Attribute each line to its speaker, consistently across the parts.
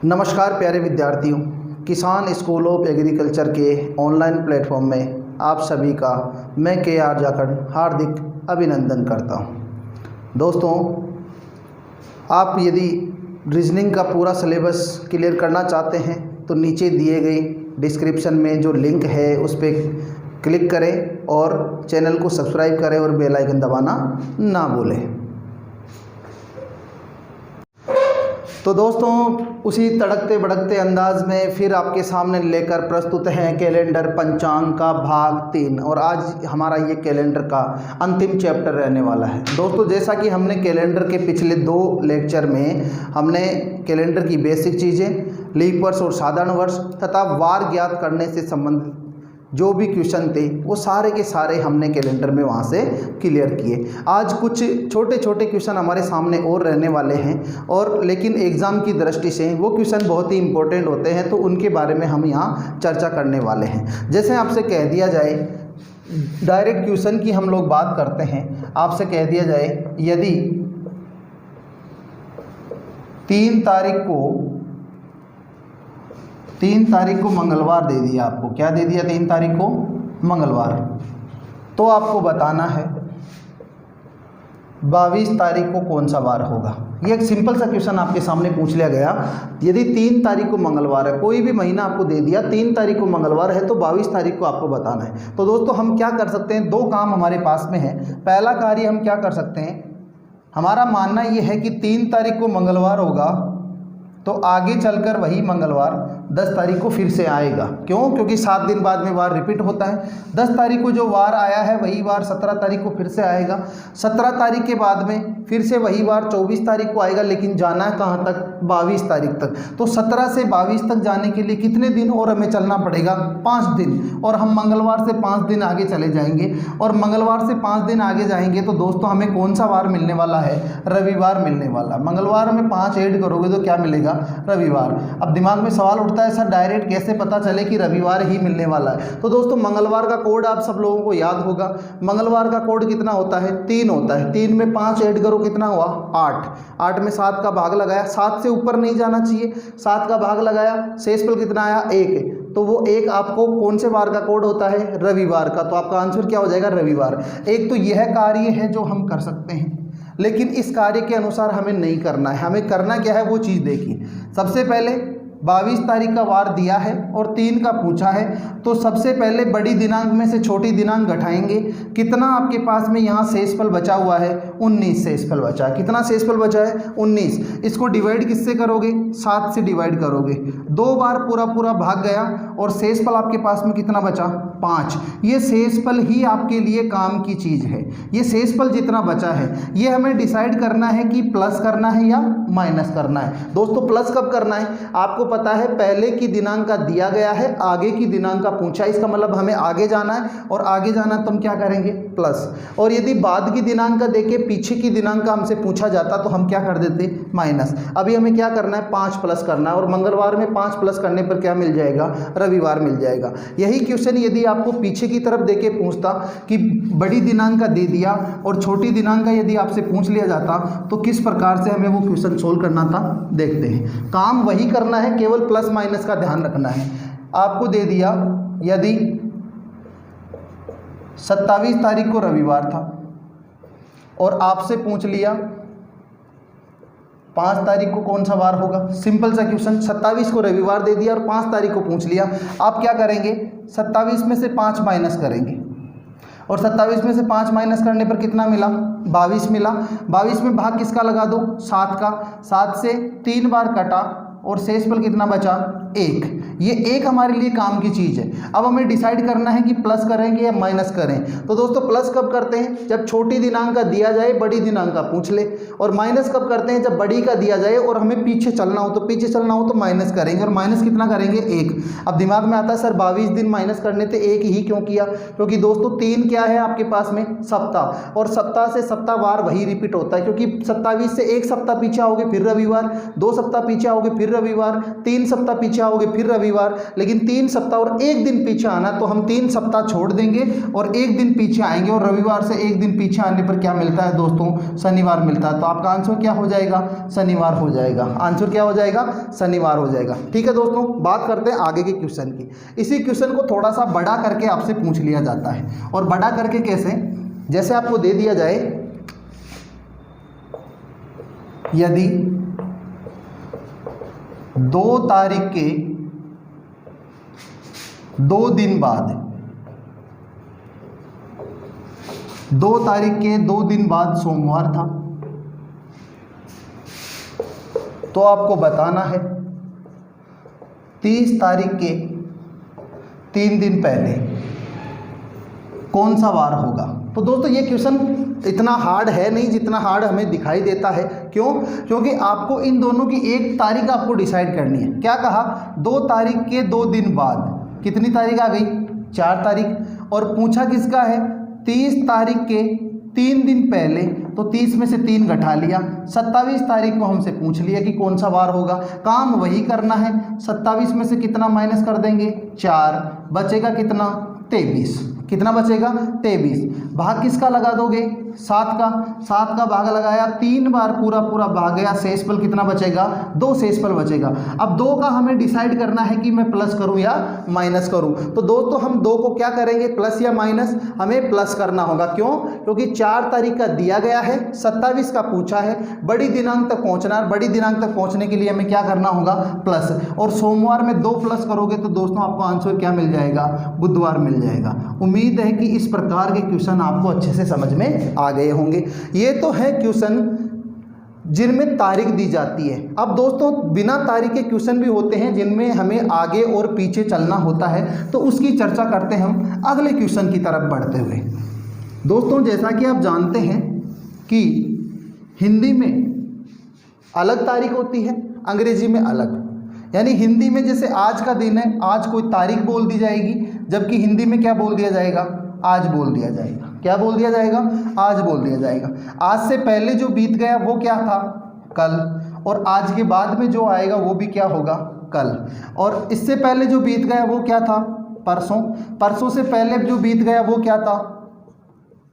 Speaker 1: नमस्कार प्यारे विद्यार्थियों, किसान स्कूल ऑफ एग्रीकल्चर के ऑनलाइन प्लेटफॉर्म में आप सभी का मैं के.आर. जाखड़ हार्दिक अभिनंदन करता हूं। दोस्तों, आप यदि रीजनिंग का पूरा सिलेबस क्लियर करना चाहते हैं तो नीचे दिए गए डिस्क्रिप्शन में जो लिंक है उस पर क्लिक करें और चैनल को सब्सक्राइब करें और बेल आइकन दबाना ना भूलें। तो दोस्तों, उसी तड़कते भड़कते अंदाज में फिर आपके सामने लेकर प्रस्तुत हैं कैलेंडर पंचांग का भाग 3 और आज हमारा ये कैलेंडर का अंतिम चैप्टर रहने वाला है। दोस्तों, जैसा कि हमने कैलेंडर के पिछले 2 लेक्चर में हमने कैलेंडर की बेसिक चीज़ें, लीप वर्ष और साधारण वर्ष तथा वार ज्ञात करने से संबंधित जो भी क्वेश्चन थे वो सारे के सारे हमने कैलेंडर में वहाँ से क्लियर किए। आज कुछ छोटे छोटे क्वेश्चन हमारे सामने और रहने वाले हैं और लेकिन एग्ज़ाम की दृष्टि से वो क्वेश्चन बहुत ही इंपॉर्टेंट होते हैं, तो उनके बारे में हम यहाँ चर्चा करने वाले हैं। जैसे आपसे कह दिया जाए, डायरेक्ट क्वेश्चन की हम लोग बात करते हैं। आपसे कह दिया जाए यदि 3 तारीख को मंगलवार दे दिया, आपको क्या दे दिया, 3 तारीख को मंगलवार, तो आपको बताना है 22 तारीख को कौन सा वार होगा। ये एक सिंपल सा क्वेश्चन आपके सामने पूछ लिया गया। यदि 3 तारीख को मंगलवार है, कोई भी महीना आपको दे दिया 3 तारीख को मंगलवार है, तो 22 तारीख को आपको बताना है। तो दोस्तों, हम क्या कर सकते हैं, 2 काम हमारे पास में है। पहला कार्य हम क्या कर सकते हैं, हमारा मानना ये है कि 3 तारीख को मंगलवार होगा तो आगे चलकर वही मंगलवार 10 तारीख को फिर से आएगा। क्यों? क्योंकि 7 दिन बाद में वार रिपीट होता है। 10 तारीख को जो वार आया है वही वार 17 तारीख को फिर से आएगा। 17 तारीख के बाद में फिर से वही वार 24 तारीख को आएगा, लेकिन जाना है कहाँ तक, 22 तारीख तक। तो 17 से 22 तक जाने के लिए कितने दिन और हमें चलना पड़ेगा, 5 दिन। और हम मंगलवार से 5 दिन आगे चले जाएंगे और मंगलवार से 5 दिन आगे जाएंगे तो दोस्तों हमें कौन सा वार मिलने वाला है, रविवार मिलने वाला। मंगलवार में 5 ऐड करोगे तो क्या मिलेगा, रविवार। अब दिमाग में सवाल उठता है, सर डायरेक्ट कैसे पता चले कि रविवार ही मिलने वाला है। तो दोस्तों, मंगलवार का कोड आप सब लोगों को याद होगा। मंगलवार का कोड कितना होता है, 3 होता है। 3 में 5 ऐड करो, कितना हुआ, 8। 8 में 7 का भाग लगाया, 7 से ऊपर नहीं जाना चाहिए, 7 का भाग लगाया, शेषफल कितना आया, 1। तो वो 1 आपको कौन से वार का कोड होता है, रविवार का। तो आपका आंसर क्या हो जाएगा, रविवार। एक तो यह कार्य है जो हम कर सकते हैं, लेकिन इस कार्य के अनुसार हमें नहीं करना है। हमें करना क्या है वो चीज़ देखिए। सबसे पहले 22 तारीख का वार दिया है और 3 का पूछा है, तो सबसे पहले बड़ी दिनांक में से छोटी दिनांक घटाएंगे। कितना आपके पास में यहाँ शेषफल बचा हुआ है, 19 शेषफल बचा है। कितना शेषफल बचा है, 19। इसको डिवाइड किससे करोगे, 7 से डिवाइड करोगे। 2 बार पूरा भाग गया और शेषफल आपके पास में कितना बचा, 5। ये शेषफल ही आपके लिए काम की चीज़ है। ये शेषफल जितना बचा है ये हमें डिसाइड करना है कि प्लस करना है या माइनस करना है। दोस्तों, प्लस कब करना है, आपको पता है पहले की दिनांक का दिया गया है, आगे की दिनांक का पूछा है, इसका मतलब हमें आगे जाना है और आगे जाना है तो हम क्या करेंगे, प्लस। और यदि बाद की दिनांक का देके पीछे की दिनांक का हमसे पूछा जाता तो हम क्या कर देते, माइनस। अभी हमें क्या करना है, 5 प्लस करना है और मंगलवार में 5 प्लस करने पर क्या मिल जाएगा, रविवार मिल जाएगा। यही क्वेश्चन यदि आपको पीछे की तरफ देके पूछता कि बड़ी दिनांक का दे दिया और छोटी दिनांक का यदि आपसे पूछ लिया जाता तो किस प्रकार से हमें वो क्वेश्चन सोल्व करना था, देखते हैं। काम वही करना है, केवल प्लस माइनस का ध्यान रखना है। आपको दे दिया यदि 27 तारीख को रविवार था और आपसे पूछ लिया 5 तारीख को कौन सा वार होगा। सिंपल सा क्वेश्चन, 27 को रविवार दे दिया और 5 तारीख को पूछ लिया। आप क्या करेंगे, 27 में से 5 माइनस करेंगे और 27 में से 5 माइनस करने पर कितना मिला, 22 मिला। 22 में भाग किसका लगा दो, 7 का। 7 से 3 बार कटा और शेषफल कितना बचा, 1। ये 1 हमारे लिए काम की चीज़ है। अब हमें डिसाइड करना है कि प्लस करेंगे या माइनस करें। तो दोस्तों, प्लस कब करते हैं, जब छोटी दिनांक का दिया जाए, बड़ी दिनांक का पूछ ले। और माइनस कब करते हैं, जब बड़ी का दिया जाए और हमें पीछे चलना हो, तो पीछे चलना हो तो माइनस करेंगे। और माइनस कितना करेंगे, 1। अब दिमाग में आता है सर 22 दिन माइनस करने थे, 1 ही क्यों किया, क्योंकि दोस्तों 3 क्या है आपके पास में, सप्ताह। और सप्ताह से सप्ताह वार वही रिपीट होता है, क्योंकि 27 से 1 सप्ताह पीछे आओगे फिर रविवार, 2 सप्ताह पीछे आओगे फिर रविवार, 3 सप्ताह पीछे आओगे फिर रविवार, रविवार, लेकिन 3 सप्ताह और 1 दिन पीछे आना, तो हम 3 सप्ताह छोड़ देंगे और 1 दिन पीछे आएंगे, और रविवार से 1 दिन पीछे आने पर क्या मिलता है दोस्तों, शनिवार मिलता है। तो आपका आंसर क्या हो जाएगा, शनिवार हो जाएगा। आंसर क्या हो जाएगा, शनिवार हो जाएगा। ठीक है दोस्तों, बात करते हैं आगे के क्वेश्चन की। इसी क्वेश्चन को थोड़ा सा बड़ा करके आपसे पूछ लिया जाता है, और बड़ा करके कैसे, जैसे आपको दे दिया जाए यदि 2 तारीख के 2 दिन बाद 2 तारीख के 2 दिन बाद सोमवार था, तो आपको बताना है 30 तारीख के 3 दिन पहले कौन सा वार होगा। तो दोस्तों ये क्वेश्चन इतना हार्ड है नहीं जितना हार्ड हमें दिखाई देता है। क्यों? क्योंकि आपको इन दोनों की एक तारीख आपको डिसाइड करनी है। क्या कहा, 2 तारीख के 2 दिन बाद, कितनी तारीख आ गई, 4 तारीख, और पूछा किसका है, 30 तारीख के 3 दिन पहले, तो 30 में से 3 घटा लिया, 27 तारीख को हमसे पूछ लिया कि कौन सा वार होगा। काम वही करना है, 27 में से कितना माइनस कर देंगे, 4, बचेगा कितना, 23। कितना बचेगा, 23। भाग किसका लगा दोगे, 7 का। 7 का भाग लगाया, 3 बार पूरा पूरा भाग गया, शेषफल कितना बचेगा, 2 शेषफल बचेगा। अब 2 का हमें डिसाइड करना है कि मैं प्लस करूं या माइनस करूं। तो दोस्तों हम 2 को क्या करेंगे, प्लस या माइनस, हमें प्लस करना होगा। क्यों? क्योंकि 4 तारीख का दिया गया है, 27 का पूछा है, बड़ी दिनांक तक पहुंचना है, बड़ी दिनांक तक पहुंचने के लिए हमें क्या करना होगा, प्लस। और सोमवार में 2 प्लस करोगे तो दोस्तों आपको आंसर क्या मिल जाएगा, बुधवार मिल जाएगा। उम्मीद है कि इस प्रकार के क्वेश्चन आपको अच्छे से समझ में आ गए होंगे। ये तो है क्वेश्चन जिनमें तारीख दी जाती है। अब दोस्तों बिना तारीख के क्वेश्चन भी होते हैं जिनमें हमें आगे और पीछे चलना होता है, तो उसकी चर्चा करते हैं हम अगले क्वेश्चन की तरफ बढ़ते हुए। दोस्तों जैसा कि आप जानते हैं कि हिंदी में अलग तारीख होती है, अंग्रेजी में अलग। यानी हिंदी में जैसे आज का दिन है, आज कोई तारीख बोल दी जाएगी, जबकि हिंदी में क्या बोल दिया जाएगा, आज बोल दिया जाएगा। क्या बोल दिया जाएगा, आज बोल दिया जाएगा। आज से पहले जो बीत गया वो क्या था, कल, और आज के बाद में जो आएगा वो भी क्या होगा, कल। और इससे पहले जो बीत गया वो क्या था, परसों। परसों से पहले जो बीत गया वो क्या था,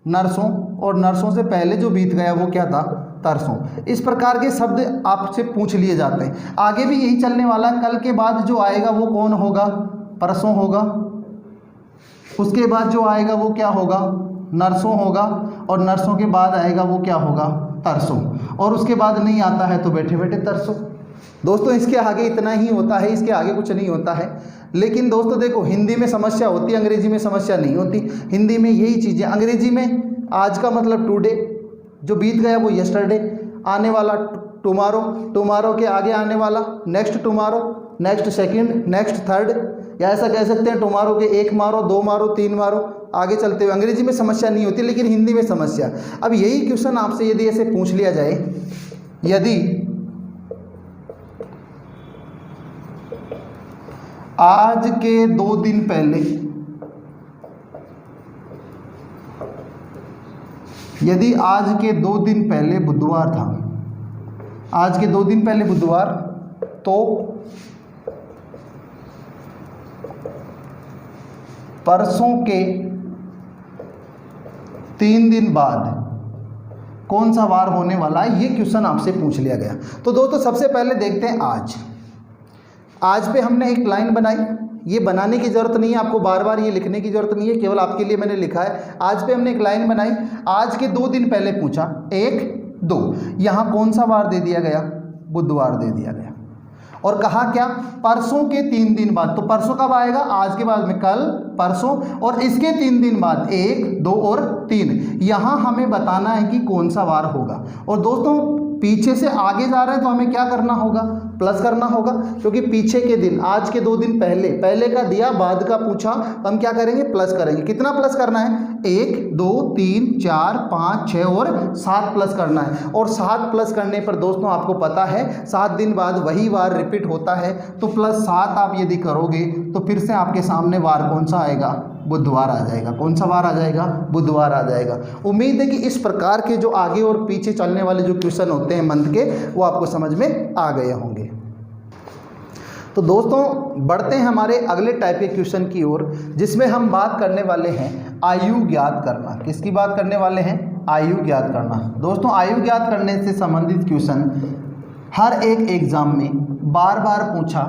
Speaker 1: नरसों, और नरसों से पहले जो बीत गया वो क्या था, तरसों। इस प्रकार के शब्द आपसे पूछ लिए जाते हैं। आगे भी यही चलने वाला है। कल के बाद जो आएगा वो कौन होगा, परसों होगा। उसके बाद जो आएगा वो क्या होगा, नरसों होगा, और नरसों के बाद आएगा वो क्या होगा, तरसों, और उसके बाद नहीं आता है तो बैठे बैठे तरसों। दोस्तों इसके आगे इतना ही होता है, इसके आगे कुछ नहीं होता है। लेकिन दोस्तों देखो हिंदी में समस्या होती है, अंग्रेजी में समस्या नहीं होती। हिंदी में यही चीज़ें, अंग्रेजी में आज का मतलब टुडे, जो बीत गया वो यस्टरडे, आने वाला टुमारो, टुमारो के आगे आने वाला next tomorrow, next second, next third, या ऐसा कह सकते हैं टुमारो के 1 मारो, 2 मारो, 3 मारो, आगे चलते हुए। अंग्रेजी में समस्या नहीं होती, लेकिन हिंदी में समस्या। अब यही क्वेश्चन आपसे यदि ऐसे पूछ लिया जाए, यदि आज के 2 दिन पहले, यदि आज के 2 दिन पहले बुधवार था, आज के 2 दिन पहले बुधवार, तो परसों के 3 दिन बाद कौन सा वार होने वाला है, ये क्वेश्चन आपसे पूछ लिया गया। तो दोस्तों सबसे पहले देखते हैं आज। आज पे हमने एक लाइन बनाई, ये बनाने की ज़रूरत नहीं है, आपको बार बार ये लिखने की ज़रूरत नहीं है, केवल आपके लिए मैंने लिखा है। आज पे हमने एक लाइन बनाई, आज के 2 दिन पहले पूछा, 1, 2, यहाँ कौन सा वार दे दिया गया, बुधवार दे दिया गया। और कहा क्या, परसों के 3 दिन बाद। तो परसों कब आएगा, आज के बाद में कल, परसों, और इसके 3 दिन बाद 1, 2 और 3। यहाँ हमें बताना है कि कौन सा वार होगा। और दोस्तों पीछे से आगे जा रहे हैं तो हमें क्या करना होगा, प्लस करना होगा, क्योंकि पीछे के दिन, आज के 2 दिन पहले, पहले का दिया, बाद का पूछा, तो हम क्या करेंगे, प्लस करेंगे। कितना प्लस करना है, 1, 2, 3, 4, 5, 6 और 7 प्लस करना है। और 7 प्लस करने पर दोस्तों आपको पता है 7 दिन बाद वही वार रिपीट होता है, तो +7 आप यदि करोगे तो फिर से आपके सामने वार कौन सा आएगा, बुधवार आ जाएगा। कौन सा वार आ जाएगा, बुधवार आ जाएगा। उम्मीद है कि इस प्रकार के जो आगे और पीछे चलने वाले जो क्वेश्चन होते हैं मंथ के, वो आपको समझ में आ गए होंगे। तो दोस्तों बढ़ते हैं हमारे अगले टाइप के क्वेश्चन की ओर, जिसमें हम बात करने वाले हैं आयु ज्ञात करना। किसकी बात करने वाले हैं? आयु ज्ञात करना। दोस्तों आयु ज्ञात करने से संबंधित क्वेश्चन हर एक एग्जाम में बार बार पूछा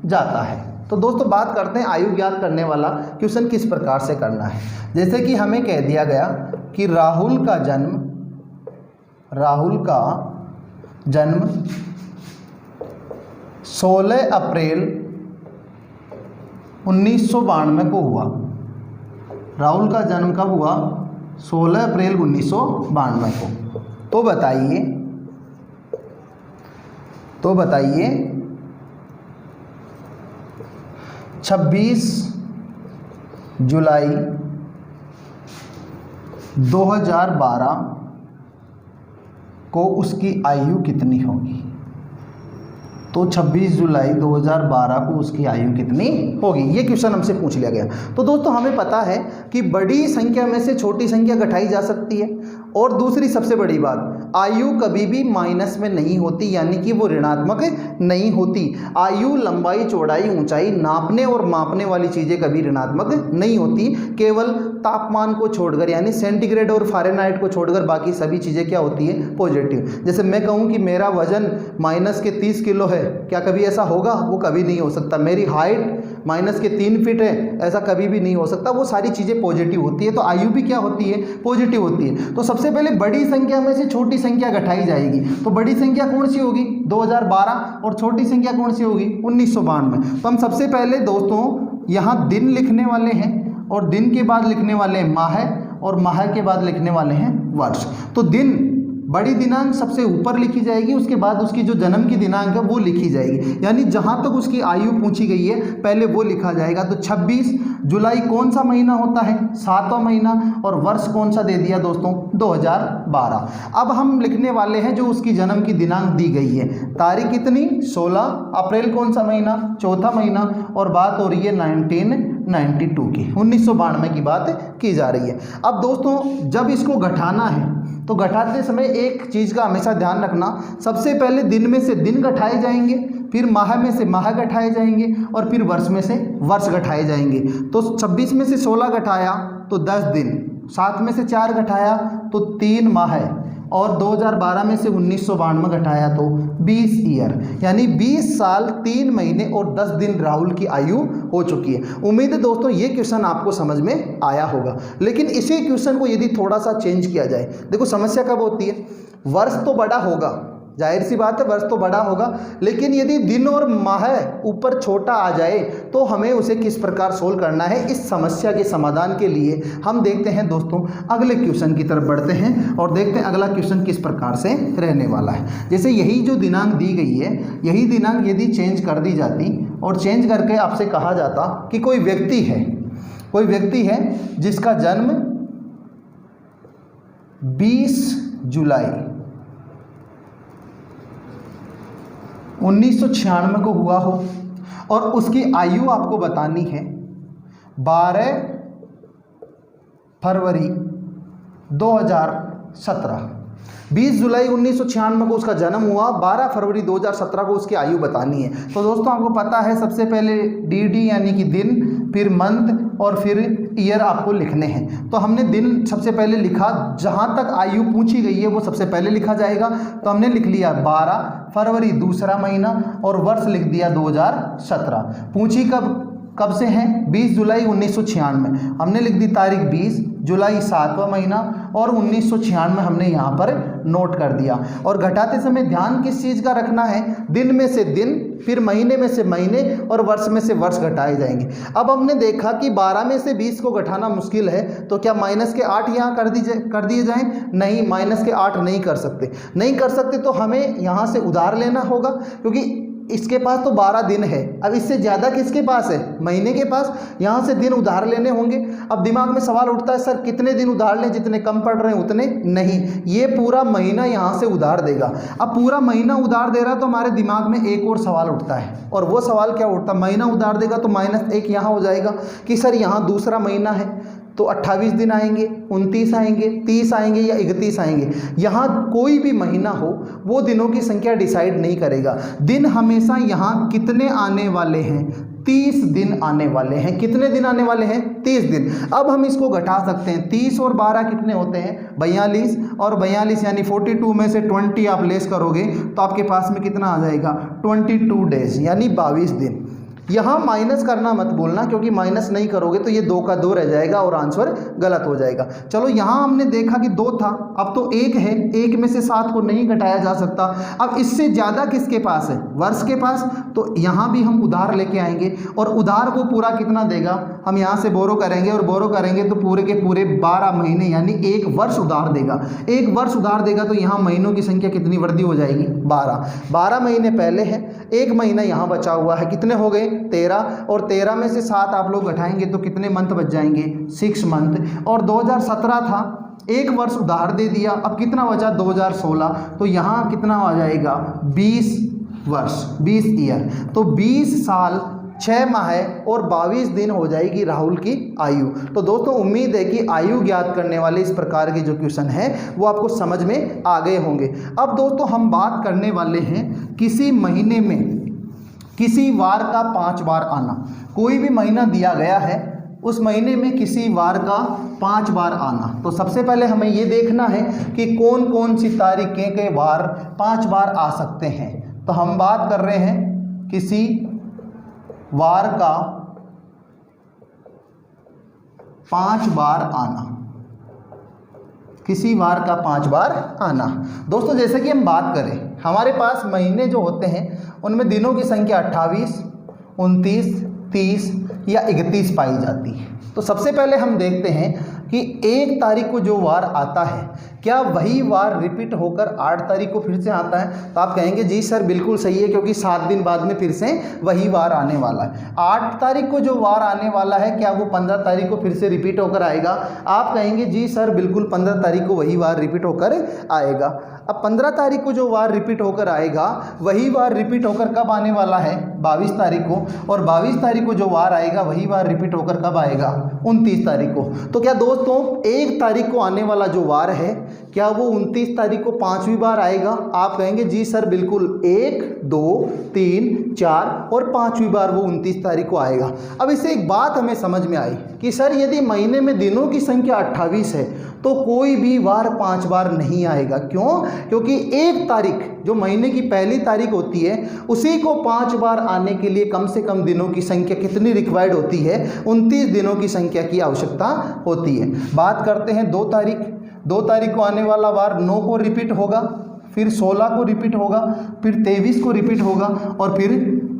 Speaker 1: जाता है। तो दोस्तों बात करते हैं आयु ज्ञात करने वाला क्वेश्चन किस प्रकार से करना है। जैसे कि हमें कह दिया गया कि राहुल का जन्म 16 अप्रैल 1992 को हुआ। राहुल का जन्म कब हुआ? 16 अप्रैल 1992 को। तो बताइए 26 जुलाई 2012 को उसकी आयु कितनी होगी? तो 26 जुलाई 2012 को उसकी आयु कितनी होगी, ये क्वेश्चन हमसे पूछ लिया गया। तो दोस्तों हमें पता है कि बड़ी संख्या में से छोटी संख्या घटाई जा सकती है, और दूसरी सबसे बड़ी बात, आयु कभी भी माइनस में नहीं होती, यानी कि वो ऋणात्मक नहीं होती। आयु, लंबाई, चौड़ाई, ऊंचाई नापने और मापने वाली चीज़ें कभी ऋणात्मक नहीं होती। केवल तापमान को छोड़कर, यानी सेंटीग्रेड और फ़ारेनहाइट को छोड़कर बाकी सभी चीज़ें क्या होती है? पॉजिटिव। जैसे मैं कहूँ कि मेरा वजन माइनस के 30 किलो है, क्या कभी ऐसा होगा? वो कभी नहीं हो सकता। मेरी हाइट माइनस के 3 फीट है, ऐसा कभी भी नहीं हो सकता। वो सारी चीज़ें पॉजिटिव होती है। तो आयु भी क्या होती है? पॉजिटिव होती है। तो सबसे पहले बड़ी संख्या में से छोटी संख्या घटाई जाएगी। तो बड़ी संख्या कौन सी होगी? 2012, और छोटी संख्या कौन सी होगी? 1992। तो हम सबसे पहले दोस्तों यहाँ दिन लिखने वाले हैं, और दिन के बाद लिखने वाले हैं माह, और माह के बाद लिखने वाले हैं वर्ष। तो दिन, बड़ी दिनांक सबसे ऊपर लिखी जाएगी, उसके बाद उसकी जो जन्म की दिनांक है वो लिखी जाएगी, यानी जहाँ तक उसकी आयु पूछी गई है पहले वो लिखा जाएगा। तो 26 जुलाई कौन सा महीना होता है? 7वां महीना। और वर्ष कौन सा दे दिया दोस्तों? 2012। अब हम लिखने वाले हैं जो उसकी जन्म की दिनांक दी गई है। तारीख कितनी? 16 अप्रैल कौन सा महीना? 4था महीना। और बात हो रही है 1992 की, 1992 की बात की जा रही है। अब दोस्तों जब इसको घटाना है तो घटाते समय एक चीज़ का हमेशा ध्यान रखना, सबसे पहले दिन में से दिन घटाए जाएंगे, फिर माह में से माह घटाए जाएंगे, और फिर वर्ष में से वर्ष घटाए जाएंगे। तो 26 में से 16 घटाया तो 10 दिन, 7 में से 4 घटाया तो 3 माह, और 2012 में से 1992 घटाया तो 20 ईयर, यानी 20 साल 3 महीने और 10 दिन राहुल की आयु हो चुकी है। उम्मीद है दोस्तों ये क्वेश्चन आपको समझ में आया होगा। लेकिन इसी क्वेश्चन को यदि थोड़ा सा चेंज किया जाए, देखो समस्या कब होती है? वर्ष तो बड़ा होगा, जाहिर सी बात है वर्ष तो बड़ा होगा, लेकिन यदि दिन और माह ऊपर छोटा आ जाए तो हमें उसे किस प्रकार सोल्व करना है। इस समस्या के समाधान के लिए हम देखते हैं दोस्तों अगले क्वेश्चन की तरफ बढ़ते हैं, और देखते हैं अगला क्वेश्चन किस प्रकार से रहने वाला है। जैसे यही जो दिनांक दी गई है, यही दिनांक यदि चेंज कर दी जाती और चेंज करके आपसे कहा जाता कि कोई व्यक्ति है जिसका जन्म 20 जुलाई 1996 को हुआ हो, और उसकी आयु आपको बतानी है 12 फरवरी 2017। 20 जुलाई 1996 को उसका जन्म हुआ, 12 फरवरी 2017 को उसकी आयु बतानी है। तो दोस्तों आपको पता है सबसे पहले डी यानी कि दिन, फिर मंथ, और फिर ईयर आपको लिखने हैं। तो हमने दिन सबसे पहले लिखा, जहाँ तक आयु पूछी गई है वो सबसे पहले लिखा जाएगा। तो हमने लिख लिया 12 फरवरी दूसरा महीना, और वर्ष लिख दिया 2017। पूछी कब से है? 20 जुलाई 1996। हमने लिख दी तारीख 20 जुलाई 7वां महीना, और 1996 हमने यहाँ पर नोट कर दिया। और घटाते समय ध्यान किस चीज़ का रखना है? दिन में से दिन, फिर महीने में से महीने, और वर्ष में से वर्ष घटाए जाएंगे। अब हमने देखा कि 12 में से 20 को घटाना मुश्किल है, तो क्या माइनस के 8 यहाँ कर दिए जाएं? नहीं, माइनस के 8 नहीं कर सकते। तो हमें यहाँ से उधार लेना होगा, क्योंकि इसके पास तो 12 दिन है। अब इससे ज़्यादा किसके पास है? महीने के पास। यहाँ से दिन उधार लेने होंगे। अब दिमाग में सवाल उठता है, सर कितने दिन उधार लें? जितने कम पड़ रहे हैं उतने नहीं, ये पूरा महीना यहाँ से उधार देगा। अब पूरा महीना उधार दे रहा तो हमारे दिमाग में एक और सवाल उठता है, और वो सवाल क्या उठता? महीना उधार देगा तो -1 यहाँ हो जाएगा कि सर यहाँ दूसरा महीना है, तो 28 दिन आएंगे, 29 आएंगे, 30 आएंगे या 31 आएंगे। यहाँ कोई भी महीना हो वो दिनों की संख्या डिसाइड नहीं करेगा। दिन हमेशा यहाँ कितने आने वाले हैं, 30 दिन आने वाले हैं। कितने दिन आने वाले हैं, 30 दिन। अब हम इसको घटा सकते हैं, 30 और 12 कितने होते हैं, 42, और 42 यानी 42 में से 20 आप लेस करोगे तो आपके पास में कितना आ जाएगा, 22 डेज यानी 22 दिन। यहाँ माइनस करना मत बोलना, क्योंकि माइनस नहीं करोगे तो ये 2 का 2 रह जाएगा और आंसर गलत हो जाएगा। चलो यहाँ हमने देखा कि 2 था, अब तो 1 है, 1 में से 7 को नहीं घटाया जा सकता। अब इससे ज़्यादा किसके पास है, वर्ष के पास, तो यहाँ भी हम उधार लेके आएंगे और उधार वो पूरा कितना देगा, हम यहाँ से बोरो करेंगे और बोरो करेंगे तो पूरे के पूरे 12 महीने यानी 1 वर्ष उधार देगा। 1 वर्ष उधार देगा तो यहाँ महीनों की संख्या कितनी वृद्धि हो जाएगी, 12 महीने पहले है, 1 महीना यहाँ बचा हुआ है, कितने हो गए, 13, और 13 में से 7 आप लोग घटाएंगे तो कितने मंथ बच जाएंगे, 6 मंथ। और 2017 था, 1 वर्ष उधार दे दिया, अब कितना बचा 2016, तो यहाँ कितना आ जाएगा 20 वर्ष, 20 ईयर, तो 20 साल 6 माह और 22 दिन हो जाएगी राहुल की आयु। तो दोस्तों उम्मीद है कि आयु ज्ञात करने वाले इस प्रकार के जो क्वेश्चन है वो आपको समझ में आ गए होंगे। अब दोस्तों हम बात करने वाले हैं किसी महीने में किसी वार का 5 बार आना। कोई भी महीना दिया गया है, उस महीने में किसी वार का 5 बार आना। तो सबसे पहले हमें ये देखना है कि कौन कौन सी तारीखें के वार 5 बार आ सकते हैं। तो हम बात कर रहे हैं किसी वार का 5 बार आना, किसी वार का 5 बार आना। दोस्तों जैसे कि हम बात करें, हमारे पास महीने जो होते हैं उनमें दिनों की संख्या 28, 29, 30 या 31 पाई जाती है। तो सबसे पहले हम देखते हैं कि 1 तारीख को जो वार आता है क्या वही वार रिपीट होकर 8 तारीख को फिर से आता है। तो आप कहेंगे जी सर बिल्कुल सही है, क्योंकि 7 दिन बाद में फिर से वही वार आने वाला है। 8 तारीख को जो वार आने वाला है क्या वो 15 तारीख को फिर से रिपीट होकर आएगा। आप कहेंगे जी सर बिल्कुल 15 तारीख को वही वार रिपीट होकर आएगा। अब 15 तारीख को जो वार रिपीट होकर आएगा वही वार रिपीट होकर कब आने वाला है, 22 तारीख को, और 22 तारीख को जो वार आएगा वही वार रिपीट होकर कब आएगा, 29 तारीख को। तो क्या दोस्तों 1 तारीख को आने वाला जो वार है क्या वो 29 तारीख को 5वीं बार आएगा। आप कहेंगे जी सर बिल्कुल 1, 2, 3, 4 और 5वीं बार वो 29 तारीख को आएगा। अब इससे एक बात हमें समझ में आई कि सर यदि महीने में दिनों की संख्या 28 है तो कोई भी वार 5 बार नहीं आएगा। क्यों, क्योंकि 1 तारीख जो महीने की पहली तारीख होती है उसी को 5 बार आने के लिए कम से कम दिनों की संख्या कितनी रिक्वायर्ड होती है, 29 दिनों की संख्या की आवश्यकता होती है। बात करते हैं 2 तारीख। 2 तारीख को आने वाला वार 9 को रिपीट होगा, फिर 16 को रिपीट होगा, फिर 23 को रिपीट होगा और फिर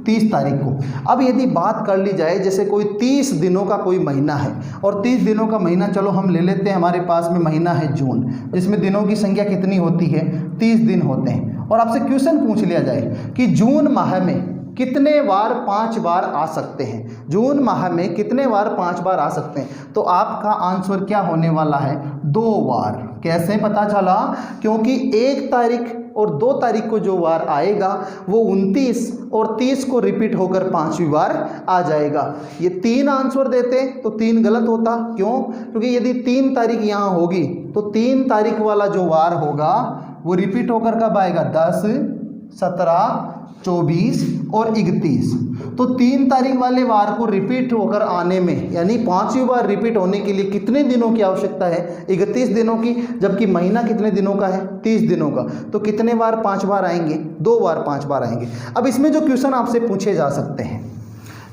Speaker 1: 30 तारीख को। अब यदि बात कर ली जाए जैसे कोई 30 दिनों का कोई महीना है और 30 दिनों का महीना चलो हम ले लेते हैं, हमारे पास में महीना है जून, जिसमें दिनों की संख्या कितनी होती है, 30 दिन होते हैं। और आपसे क्वेश्चन पूछ लिया जाए कि जून माह में कितने वार 5 बार आ सकते हैं, जून माह में कितने वार 5 बार आ सकते हैं, तो आपका आंसर क्या होने वाला है, 2 वार। कैसे पता चला, क्योंकि 1 तारीख और 2 तारीख को जो वार आएगा वो 29 और 30 को रिपीट होकर 5वीं बार आ जाएगा। ये 3 आंसर देते तो 3 गलत होता। क्यों, क्योंकि यदि 3 तारीख यहाँ होगी तो 3 तारीख वाला जो वार होगा वो रिपीट होकर कब आएगा, 10, 17, 24 और 31। तो 3 तारीख वाले वार को रिपीट होकर आने में यानी 5वीं बार रिपीट होने के लिए कितने दिनों की आवश्यकता है, 31 दिनों की, जबकि महीना कितने दिनों का है, 30 दिनों का। तो कितने बार 5 बार आएंगे, 2 बार 5 बार आएंगे। अब इसमें जो क्वेश्चन आपसे पूछे जा सकते हैं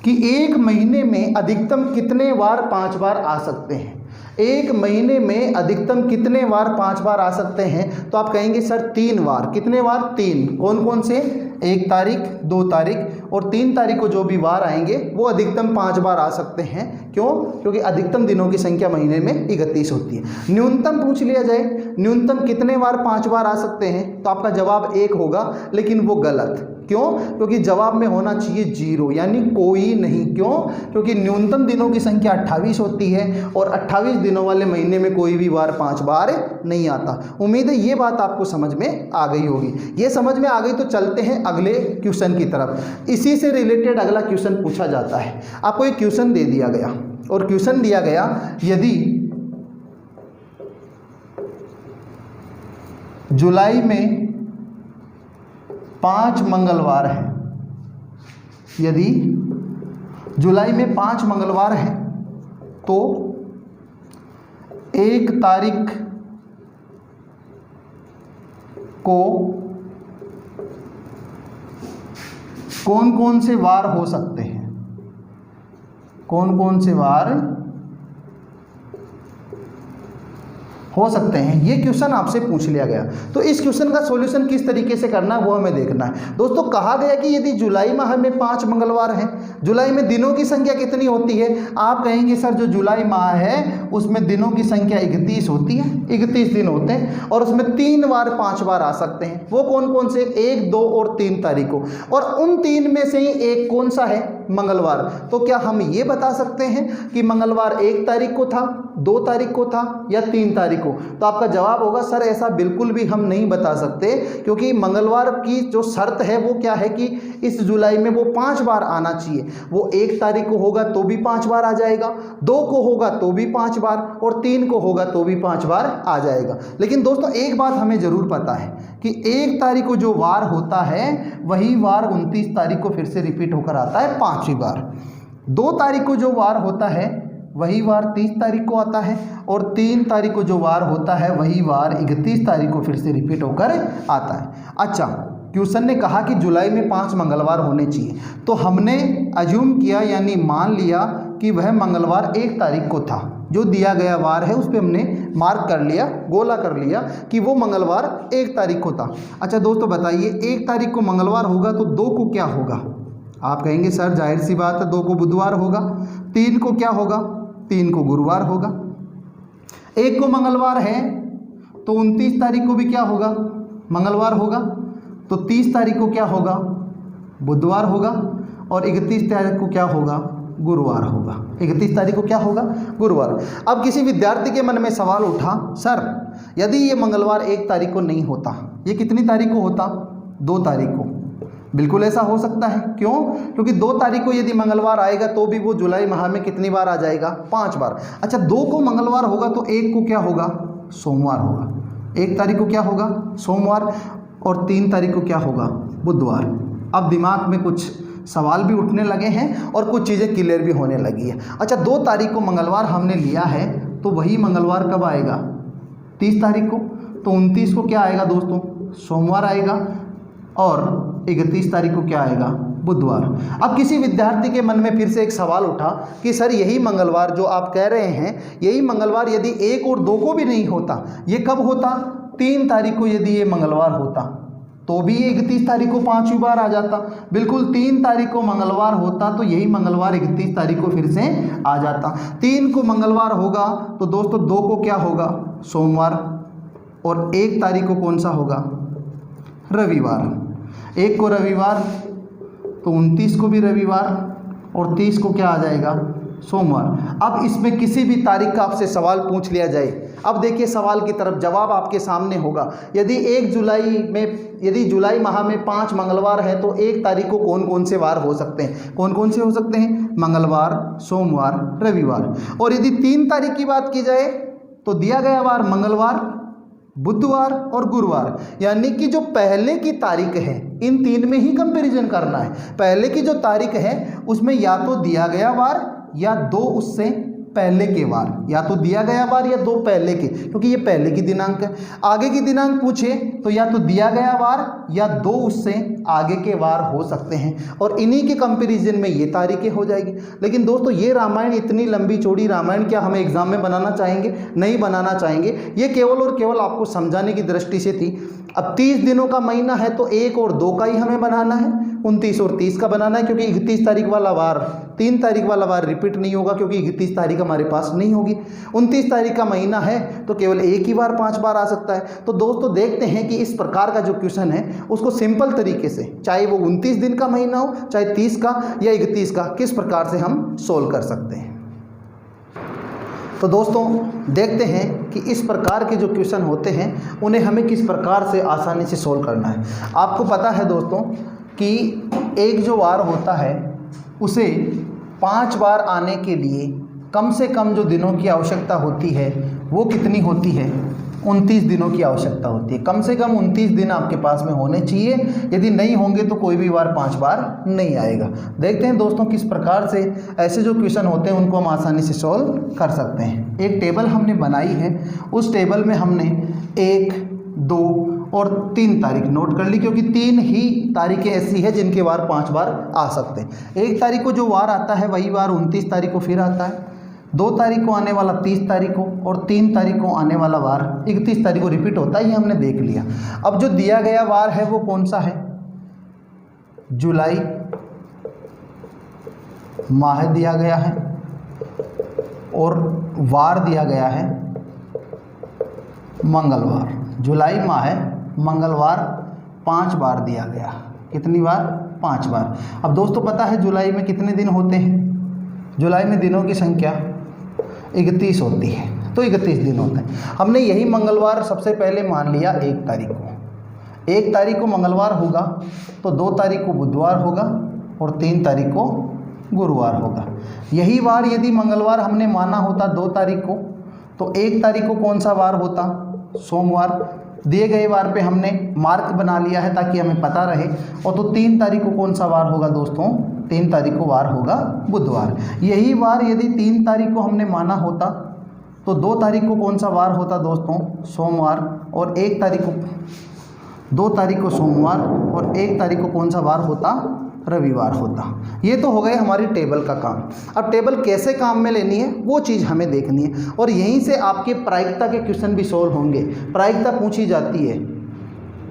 Speaker 1: कि 1 महीने में अधिकतम कितने बार 5 बार आ सकते हैं, 1 महीने में अधिकतम कितने बार 5 बार आ सकते हैं, तो आप कहेंगे सर 3 बार। कितने बार, 3। कौन कौन से, 1 तारीख, 2 तारीख और 3 तारीख को जो भी वार आएंगे वो अधिकतम 5 बार आ सकते हैं। क्यों, क्योंकि अधिकतम दिनों की संख्या महीने में 31 होती है। न्यूनतम पूछ लिया जाए, न्यूनतम कितने बार 5 बार आ सकते हैं, तो आपका जवाब 1 होगा, लेकिन वो गलत। क्यों, क्योंकि जवाब में होना चाहिए 0 यानी कोई नहीं। क्यों, क्योंकि न्यूनतम दिनों की संख्या 28 होती है और 28 दिनों वाले महीने में कोई भी वार 5 बार नहीं आता। उम्मीद है ये बात आपको समझ में आ गई होगी। ये समझ में आ गई तो चलते हैं अगले क्वेश्चन की तरफ। इसी से रिलेटेड अगला क्वेश्चन पूछा जाता है। आपको एक क्वेश्चन दे दिया गया और क्वेश्चन दिया गया यदि जुलाई में 5 मंगलवार हैं, यदि जुलाई में 5 मंगलवार हैं तो 1 तारीख को कौन कौन से वार हो सकते हैं, कौन कौन से वार हो सकते हैं, ये क्वेश्चन आपसे पूछ लिया गया। तो इस क्वेश्चन का सॉल्यूशन किस तरीके से करना है वो हमें देखना है। दोस्तों कहा गया कि यदि जुलाई माह में 5 मंगलवार हैं, जुलाई में दिनों की संख्या कितनी होती है? आप कहेंगे सर जो जुलाई माह है उसमें दिनों की संख्या 31 होती है, 31 दिन होते हैं और उसमें 3 बार 5 बार आ सकते हैं। वो कौन कौन से? 1, 2 और 3 तारीख को, और उन 3 में से ही एक कौन सा है? मंगलवार। तो क्या हम ये बता सकते हैं कि मंगलवार 1 तारीख को था, 2 तारीख को था या 3 तारीख को? तो आपका जवाब होगा सर ऐसा बिल्कुल भी हम नहीं बता सकते, क्योंकि मंगलवार की जो शर्त है वो क्या है कि इस जुलाई में वो 5 बार आना चाहिए। वो 1 तारीख को होगा तो भी 5 बार आ जाएगा, 2 को होगा तो भी 5 बार और 3 को होगा तो भी 5 बार आ जाएगा। लेकिन दोस्तों एक बात हमें जरूर पता है कि 1 तारीख को जो वार होता है वही वार 29 तारीख को फिर से रिपीट होकर आता है 5वीं बार। 2 तारीख को जो वार होता है वही वार 30 तारीख को आता है और 3 तारीख को जो वार होता है वही वार 31 तारीख को फिर से रिपीट होकर आता है। अच्छा, क्वेश्चन ने कहा कि जुलाई में 5 मंगलवार होने चाहिए, तो हमने अज्यूम किया यानी मान लिया कि वह मंगलवार 1 तारीख को था। जो दिया गया वार है उस पर हमने मार्क कर लिया, गोला कर लिया कि वो मंगलवार 1 तारीख को था। अच्छा दोस्तों बताइए 1 तारीख को मंगलवार होगा तो 2 को क्या होगा? आप कहेंगे सर जाहिर सी बात है 2 को बुधवार होगा। 3 को क्या होगा? 3 को गुरुवार होगा। 1 को मंगलवार है तो 29 तारीख को भी क्या होगा? मंगलवार होगा। तो 30 तारीख को क्या होगा? बुधवार होगा और 31 तारीख को क्या होगा? गुरुवार होगा। 31 तारीख को क्या होगा? गुरुवार। अब किसी विद्यार्थी के मन में सवाल उठा, सर यदि ये मंगलवार 1 तारीख को नहीं होता, ये कितनी तारीख को होता? 2 तारीख को। बिल्कुल ऐसा हो सकता है। क्यों? क्योंकि 2 तारीख को यदि मंगलवार आएगा तो भी वो जुलाई माह में कितनी बार आ जाएगा? 5 बार। अच्छा 2 को मंगलवार होगा तो 1 को क्या होगा? सोमवार होगा। 1 तारीख को क्या होगा? सोमवार और 3 तारीख को क्या होगा? बुधवार। अब दिमाग में कुछ सवाल भी उठने लगे हैं और कुछ चीज़ें क्लियर भी होने लगी है। अच्छा 2 तारीख को मंगलवार हमने लिया है तो वही मंगलवार कब आएगा? 30 तारीख को। तो 29 को क्या आएगा दोस्तों? सोमवार आएगा और 31 तारीख को क्या आएगा? बुधवार। अब किसी विद्यार्थी के मन में फिर से एक सवाल उठा कि सर यही मंगलवार जो आप कह रहे हैं, यही मंगलवार यदि 1 और 2 को भी नहीं होता, ये कब होता? 3 तारीख को यदि ये मंगलवार होता तो भी 31 तारीख को 5वीं बार आ जाता। बिल्कुल 3 तारीख को मंगलवार होता तो यही मंगलवार 31 तारीख को फिर से आ जाता। 3 को मंगलवार होगा तो दोस्तों 2 को क्या होगा? सोमवार और 1 तारीख को कौन सा होगा? रविवार। 1 को रविवार तो 29 को भी रविवार और 30 को क्या आ जाएगा? सोमवार। अब इसमें किसी भी तारीख का आपसे सवाल पूछ लिया जाए, अब देखिए सवाल की तरफ, जवाब आपके सामने होगा। यदि 1 जुलाई में, यदि जुलाई माह में 5 मंगलवार है तो 1 तारीख को कौन कौन से वार हो सकते हैं? कौन कौन से हो सकते हैं? मंगलवार, सोमवार, रविवार। और यदि 3 तारीख की बात की जाए तो दिया गया वार मंगलवार, बुधवार और गुरुवार। यानी कि जो पहले की तारीख है इन 3 में ही कंपैरिजन करना है। पहले की जो तारीख है उसमें या तो दिया गया वार या 2 उससे पहले के वार, या तो दिया गया वार या 2 पहले के, क्योंकि ये पहले की दिनांक है। आगे की दिनांक पूछे तो या तो दिया गया वार या 2 उससे आगे के वार हो सकते हैं और इन्हीं के कंपैरिजन में ये तारीखें हो जाएगी। लेकिन दोस्तों ये रामायण, इतनी लंबी चौड़ी रामायण क्या हमें एग्जाम में बनाना चाहेंगे? नहीं बनाना चाहेंगे। ये केवल और केवल आपको समझाने की दृष्टि से थी। अब 30 दिनों का महीना है तो 1 और 2 का ही हमें बनाना है, 29 और 30 का बनाना है, क्योंकि 31 तारीख वाला वार 3 तारीख वाला वार रिपीट नहीं होगा, क्योंकि 31 तारीख हमारे पास नहीं होगी। 29 तारीख का महीना है तो केवल एक ही बार 5 बार आ सकता है। तो दोस्तों देखते हैं कि इस प्रकार का जो क्वेश्चन है उसको सिंपल तरीके से, चाहे वो 29 दिन का महीना हो, चाहे 30 का या 31 का, किस प्रकार से हम सोल्व कर सकते हैं। तो दोस्तों देखते हैं कि इस प्रकार के जो क्वेश्चन होते हैं उन्हें हमें किस प्रकार से आसानी से सोल्व करना है। आपको पता है दोस्तों कि एक जो वार होता है उसे 5 बार आने के लिए कम से कम जो दिनों की आवश्यकता होती है वो कितनी होती है, 29 दिनों की आवश्यकता होती है। कम से कम 29 दिन आपके पास में होने चाहिए, यदि नहीं होंगे तो कोई भी वार 5 बार नहीं आएगा। देखते हैं दोस्तों किस प्रकार से ऐसे जो क्वेश्चन होते हैं उनको हम आसानी से सॉल्व कर सकते हैं। एक टेबल हमने बनाई है, उस टेबल में हमने 1, 2 और 3 तारीख नोट कर ली, क्योंकि 3 ही तारीखें ऐसी है जिनके वार 5 बार आ सकते हैं। 1 तारीख को जो वार आता है वही वार 29 तारीख को फिर आता है, 2 तारीख को आने वाला 30 तारीख को, और 3 तारीख को आने वाला वार 31 तारीख को रिपीट होता है, ये हमने देख लिया। अब जो दिया गया वार है वो कौन सा है, जुलाई माह दिया गया है, और वार दिया गया है मंगलवार। जुलाई माह मंगलवार 5 बार दिया गया। कितनी बार, 5 बार। अब दोस्तों पता है जुलाई में कितने दिन होते हैं, जुलाई में दिनों की संख्या 31 होती है, तो 31 दिन होते हैं। हमने यही मंगलवार सबसे पहले मान लिया 1 तारीख को। 1 तारीख को मंगलवार होगा तो 2 तारीख को बुधवार होगा और 3 तारीख को गुरुवार होगा। यही वार यदि मंगलवार हमने माना होता 2 तारीख को, तो 1 तारीख को कौन सा वार होता, सोमवार। दिए गए वार पे हमने मार्क बना लिया है ताकि हमें पता रहे। और तो 3 तारीख को कौन सा वार होगा दोस्तों, 3 तारीख को वार होगा बुधवार। यही वार यदि 3 तारीख को हमने माना होता तो 2 तारीख को कौन सा वार होता दोस्तों, सोमवार। और 1 तारीख को, 2 तारीख को सोमवार और 1 तारीख को कौन सा वार होता, रविवार होता। ये तो हो गए हमारी टेबल का काम। अब टेबल कैसे काम में लेनी है वो चीज़ हमें देखनी है, और यहीं से आपके प्रायिकता के क्वेश्चन भी सॉल्व होंगे। प्रायिकता पूछी जाती है,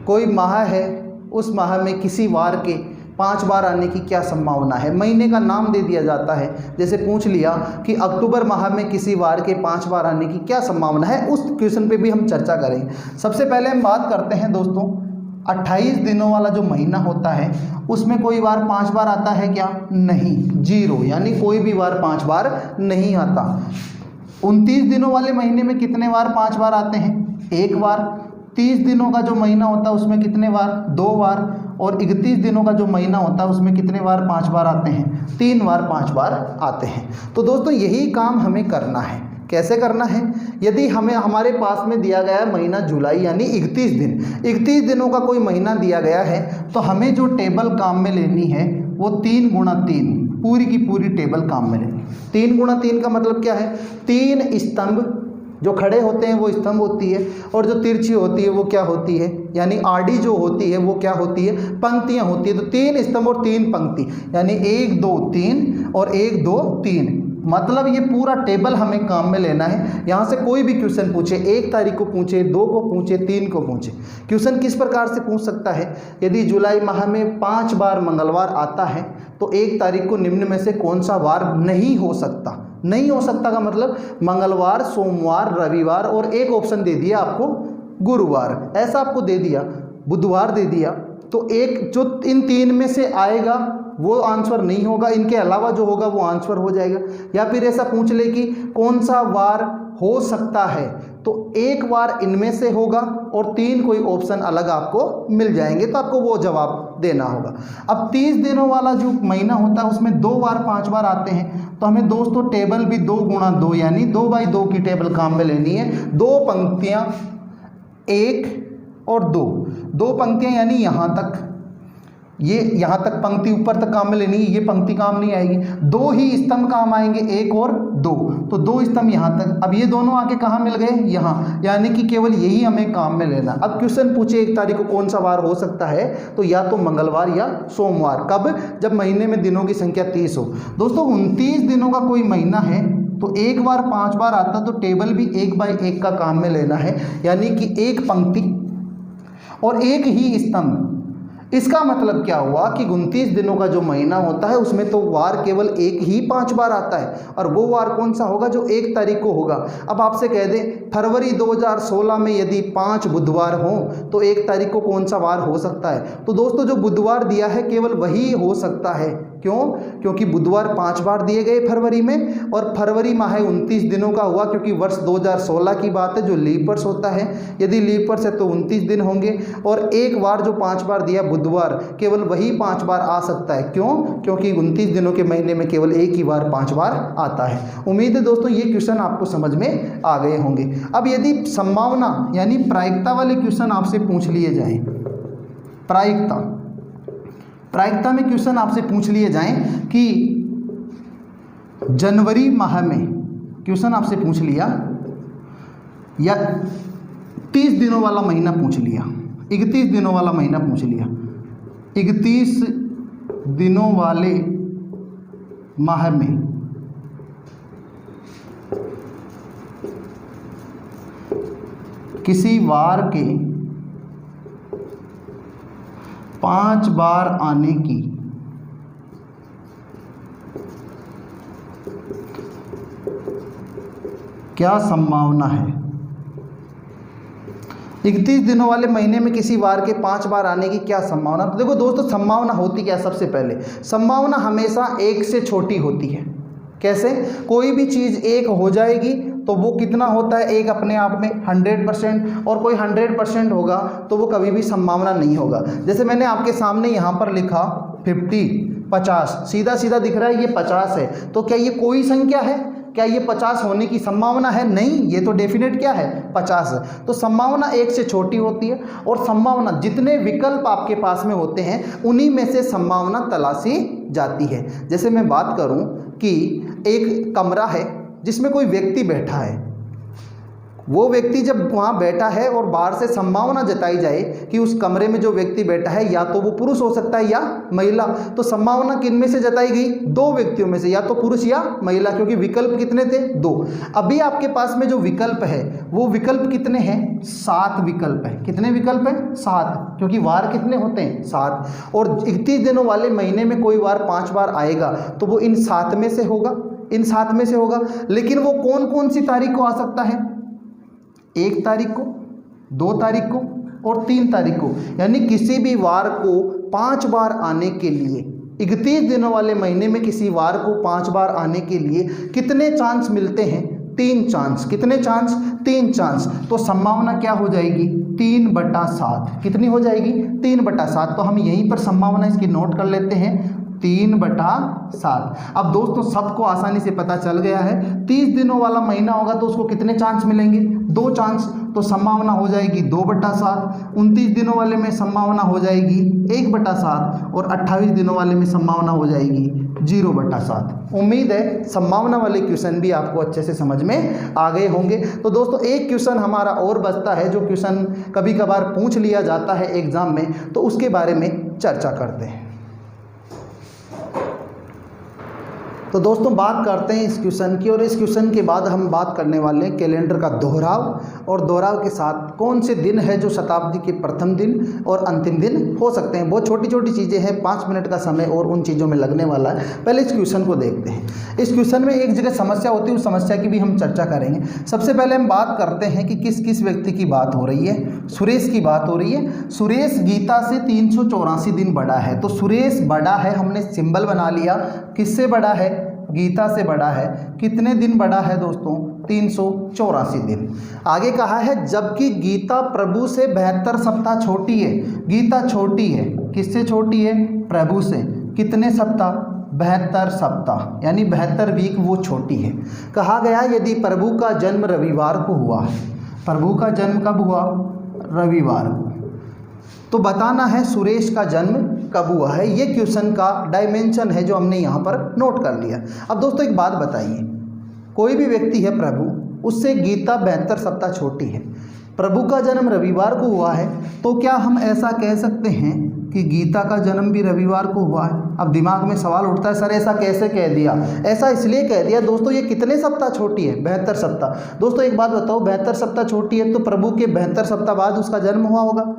Speaker 1: कोई माह है, उस माह में किसी वार के 5 बार आने की क्या संभावना है। महीने का नाम दे दिया जाता है, जैसे पूछ लिया कि अक्टूबर माह में किसी वार के 5 बार आने की क्या संभावना है, उस क्वेश्चन पे भी हम चर्चा करेंगे। सबसे पहले हम बात करते हैं दोस्तों 28 दिनों वाला जो महीना होता है उसमें कोई वार 5 बार आता है क्या, नहीं, 0, यानी कोई भी वार 5 बार नहीं आता। 29 दिनों वाले महीने में कितने वार 5 बार आते हैं, 1 बार। 30 दिनों का जो महीना होता है उसमें कितने वार, 2 बार। और 31 दिनों का जो महीना होता है उसमें कितने बार 5 बार आते हैं, 3 बार 5 बार आते हैं। तो दोस्तों यही काम हमें करना है। कैसे करना है, यदि हमें हमारे पास में दिया गया है महीना जुलाई यानी 31 दिन, 31 दिनों का कोई महीना दिया गया है, तो हमें जो टेबल काम में लेनी है वो 3 गुणा 3, पूरी की पूरी टेबल काम में लेनी। 3 गुणा 3 का मतलब क्या है, 3 स्तंभ जो खड़े होते हैं वो स्तंभ होती है, और जो तिरछी होती है वो क्या होती है, यानी आड़ी जो होती है वो क्या होती है, पंक्तियां होती है। तो 3 स्तंभ और 3 पंक्ति, यानी 1 2 3 और 1 2 3, मतलब ये पूरा टेबल हमें काम में लेना है। यहाँ से कोई भी क्वेश्चन पूछे, 1 तारीख को पूछे, 2 को पूछे, 3 को पूछे, क्वेश्चन किस प्रकार से पूछ सकता है, यदि जुलाई माह में 5 बार मंगलवार आता है तो 1 तारीख को निम्न में से कौन सा वार नहीं हो सकता। नहीं हो सकता का मतलब मंगलवार, सोमवार, रविवार, और एक ऑप्शन दे दिया आपको गुरुवार, ऐसा आपको दे दिया, बुधवार दे दिया, तो एक जो इन 3 में से आएगा वो आंसर नहीं होगा, इनके अलावा जो होगा वो आंसर हो जाएगा। या फिर ऐसा पूछ ले कि कौन सा वार हो सकता है, तो 1 वार इनमें से होगा और 3 कोई ऑप्शन अलग आपको मिल जाएंगे, तो आपको वो जवाब देना होगा। अब 30 दिनों वाला जो महीना होता है उसमें 2 बार 5 बार आते हैं, तो हमें दोस्तों टेबल भी 2 गुणा 2 यानी 2 बाई 2 की टेबल काम में लेनी है। 2 पंक्तियां, 1 और 2, 2 पंक्तियां यानी यहाँ तक, ये यहाँ तक पंक्ति ऊपर तक काम में लेनी है, ये पंक्ति काम नहीं आएगी। 2 ही स्तंभ काम आएंगे, 1 और 2, तो 2 स्तंभ यहाँ तक। अब ये दोनों आके कहाँ मिल गए, यहाँ, यानी कि केवल यही हमें काम में लेना। अब क्वेश्चन पूछे 1 तारीख को कौन सा वार हो सकता है, तो या तो मंगलवार या सोमवार। कब, जब महीने में दिनों की संख्या 30 हो। दोस्तों 29 दिनों का कोई महीना है तो 1 बार 5 बार आता, तो टेबल भी 1 बाई 1 का काम में लेना है, यानी कि 1 पंक्ति और 1 ही स्तंभ। इसका मतलब क्या हुआ कि 29 दिनों का जो महीना होता है उसमें तो वार केवल 1 ही 5 बार आता है, और वो वार कौन सा होगा, जो 1 तारीख को होगा। अब आपसे कह दें फरवरी 2016 में यदि 5 बुधवार हों तो 1 तारीख को कौन सा वार हो सकता है, तो दोस्तों जो बुधवार दिया है केवल वही हो सकता है, क्यों? क्योंकि बुधवार 5 बार दिए गए फरवरी में, और फरवरी माह 29 दिनों का हुआ, क्योंकि वर्ष 2016 की बात है जो लीप वर्ष होता है। यदि लीप वर्ष है तो 29 दिन होंगे, और एक बार जो 5 बार दिया बुधवार, केवल वही 5 बार आ सकता है। क्यों? क्योंकि 29 दिनों के महीने में केवल एक ही बार 5 बार आता है। उम्मीद है दोस्तों ये क्वेश्चन आपको समझ में आ गए होंगे। अब यदि संभावना यानी प्रायिकता वाले क्वेश्चन आपसे पूछ लिए जाएं, प्रायिकता में क्वेश्चन आपसे पूछ लिए जाएं कि जनवरी माह में क्वेश्चन आपसे पूछ लिया, या 30 दिनों वाला महीना पूछ लिया, 31 दिनों वाला महीना पूछ लिया, 31 दिनों वाले माह में किसी वार के 5 बार आने की क्या संभावना है? 31 दिनों वाले महीने में किसी वार के 5 बार आने की क्या संभावना? तो देखो दोस्तों, संभावना होती क्या? सबसे पहले संभावना हमेशा 1 से छोटी होती है। कैसे? कोई भी चीज़ 1 हो जाएगी तो वो कितना होता है? 1 अपने आप में 100%, और कोई 100% होगा तो वो कभी भी संभावना नहीं होगा। जैसे मैंने आपके सामने यहाँ पर लिखा 50, 50, सीधा सीधा दिख रहा है ये 50 है, तो क्या ये कोई संख्या है? क्या ये 50 होने की संभावना है? नहीं, ये तो डेफिनेट क्या है? 50 है। तो संभावना 1 से छोटी होती है, और संभावना जितने विकल्प आपके पास में होते हैं उन्हीं में से संभावना तलाशी जाती है। जैसे मैं बात करूं कि एक कमरा है जिसमें कोई व्यक्ति बैठा है, वो व्यक्ति जब वहाँ बैठा है और बाहर से संभावना जताई जाए कि उस कमरे में जो व्यक्ति बैठा है या तो वो पुरुष हो सकता है या महिला, तो संभावना किन में से जताई गई? 2 व्यक्तियों में से, या तो पुरुष या महिला, क्योंकि विकल्प कितने थे? 2। अभी आपके पास में जो विकल्प है वो विकल्प कितने हैं? 7 विकल्प है। कितने विकल्प हैं? 7, क्योंकि वार कितने होते हैं? 7। और 31 दिनों वाले महीने में कोई वार 5 बार आएगा तो वो इन 7 में से होगा, इन 7 में से होगा। लेकिन वो कौन कौन सी तारीख को आ सकता है? 1 तारीख को, 2 तारीख को और 3 तारीख को। यानी किसी भी वार को 5 बार आने के लिए, 31 दिनों वाले महीने में किसी वार को 5 बार आने के लिए कितने चांस मिलते हैं? 3 चांस। कितने चांस? 3 चांस। तो संभावना क्या हो जाएगी? 3/7। कितनी हो जाएगी? 3/7। तो हम यहीं पर संभावना इसकी नोट कर लेते हैं, 3/7। अब दोस्तों सबको आसानी से पता चल गया है, 30 दिनों वाला महीना होगा तो उसको कितने चांस मिलेंगे? 2 चांस। तो संभावना हो जाएगी 2/7। 29 दिनों वाले में संभावना हो जाएगी 1/7, और 28 दिनों वाले में संभावना हो जाएगी 0/7। उम्मीद है संभावना वाले क्वेश्चन भी आपको अच्छे से समझ में आ गए होंगे। तो दोस्तों एक क्वेश्चन हमारा और बचता है, जो क्वेश्चन कभी कभार पूछ लिया जाता है एग्जाम में, तो उसके बारे में चर्चा करते हैं। तो दोस्तों बात करते हैं इस क्वेश्चन की, और इस क्वेश्चन के बाद हम बात करने वाले हैं कैलेंडर का दोहराव, और दोहराव के साथ कौन से दिन है जो शताब्दी के प्रथम दिन और अंतिम दिन हो सकते हैं। बहुत छोटी छोटी चीज़ें हैं, 5 मिनट का समय और उन चीज़ों में लगने वाला है। पहले इस क्वेश्चन को देखते हैं। इस क्वेश्चन में एक जगह समस्या होती है, उस समस्या की भी हम चर्चा करेंगे। सबसे पहले हम बात करते हैं कि किस किस व्यक्ति की बात हो रही है। सुरेश की बात हो रही है। सुरेश गीता से 384 दिन बड़ा है। तो सुरेश बड़ा है, हमने सिंबल बना लिया। किससे बड़ा है? गीता से बड़ा है। कितने दिन बड़ा है दोस्तों? 384 दिन। आगे कहा है जबकि गीता प्रभु से 72 सप्ताह छोटी है। गीता छोटी है, किससे छोटी है? प्रभु से। कितने सप्ताह? 72 सप्ताह, यानी 72 वीक वो छोटी है। कहा गया यदि प्रभु का जन्म रविवार को हुआ है। प्रभु का जन्म कब हुआ? रविवार को। तो बताना है सुरेश का जन्म कब हुआ है। ये क्वेश्चन का डायमेंशन है जो हमने यहाँ पर नोट कर लिया। अब दोस्तों एक बात बताइए, कोई भी व्यक्ति है प्रभु, उससे गीता 72 सप्ताह छोटी है, प्रभु का जन्म रविवार को हुआ है, तो क्या हम ऐसा कह सकते हैं कि गीता का जन्म भी रविवार को हुआ है? अब दिमाग में सवाल उठता है, सर ऐसा कैसे कह दिया? ऐसा इसलिए कह दिया दोस्तों, ये कितने सप्ताह छोटी है? 72 सप्ताह। दोस्तों एक बात बताओ, 72 सप्ताह छोटी है तो प्रभु के 72 सप्ताह बाद उसका जन्म हुआ होगा।